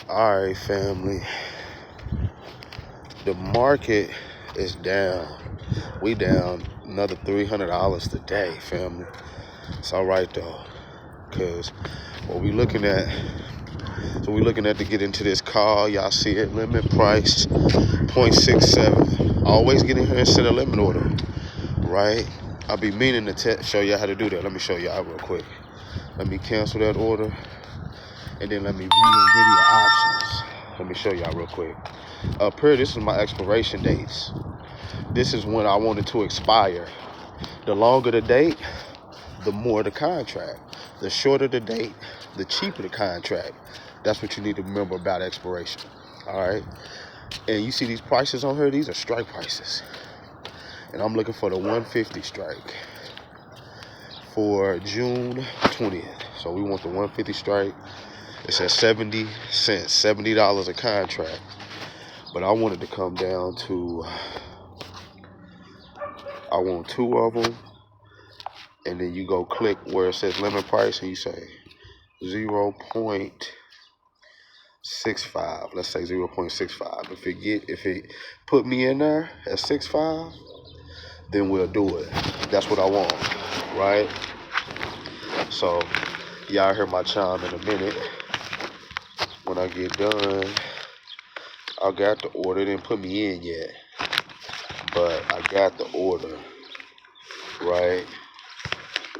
All right, family. The market is down. We down another $300 today, family. It's all right though, cause what we looking at. So we looking at to get into this call. Y'all see it, limit price 0.67. Always get in here and set a limit order, right? I'll be meaning to show y'all how to do that. Let me show y'all real quick. Let me cancel that order, and then let me view the video options. Let me show y'all real quick. Up here, this is my expiration dates. This is when I want it to expire. The longer the date, the more the contract. The shorter the date, the cheaper the contract. That's what you need to remember about expiration. All right. And you see these prices on here, these are strike prices. And I'm looking for the 150 strike for June 20th. So we want the 150 strike. It's at 70 cents, $70 a contract. But I want it to come down to, I want two of them. And then you go click where it says limit price and you say 0.65. Let's say 0.65. If it put me in there at 6.5, then we'll do it. That's what I want, right? So y'all hear my chime in a minute. When I get done, I got the order. It didn't put me in yet, but I got the order, right?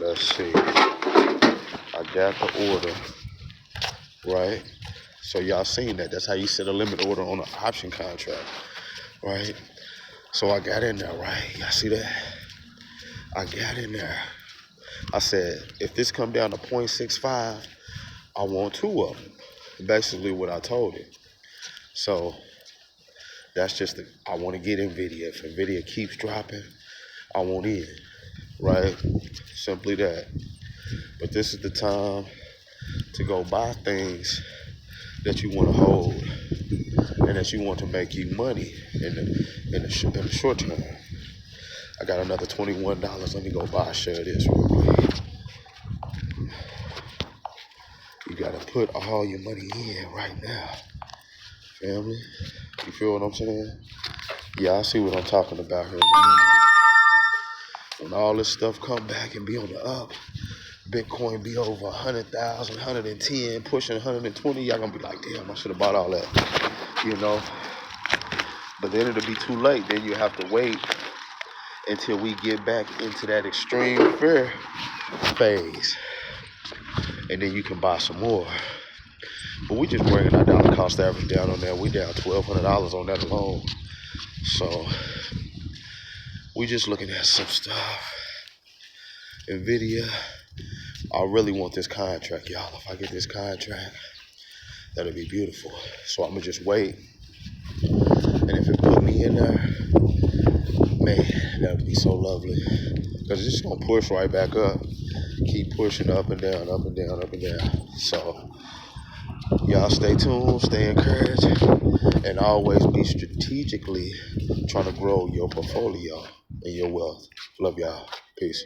Let's see. I got the order, right? So y'all seen that. That's how you set a limit order on an option contract, right? So I got in there, right? Y'all see that? I got in there. I said, if this come down to 0.65, I want two of them. Basically what I told it. So that's just I want to get NVIDIA. If NVIDIA keeps dropping, I want in, right? Simply that. But this is the time to go buy things that you want to hold and that you want to make you money in the short term. I got another $21. Let me go buy a share of this real quick. You gotta put all your money in right now, family. You feel what I'm saying? Yeah, I see what I'm talking about here in a minute. When all this stuff come back and be on the up, Bitcoin be over 100,000, 110, pushing 120, y'all gonna be like, damn, I should have bought all that, you know? But then it'll be too late. Then you have to wait until we get back into that extreme fear phase. And then you can buy some more. But we just bringing our dollar cost average down on that. We down $1,200 on that alone. So we just looking at some stuff. NVIDIA, I really want this contract, y'all. If I get this contract, that'll be beautiful. So I'm gonna just wait. And if it put me in there, man, that would be so lovely. Because it's just gonna push right back up. Keep pushing up and down, up and down, up and down. So y'all stay tuned, stay encouraged, and always be strategically trying to grow your portfolio and your wealth. Love y'all. Peace.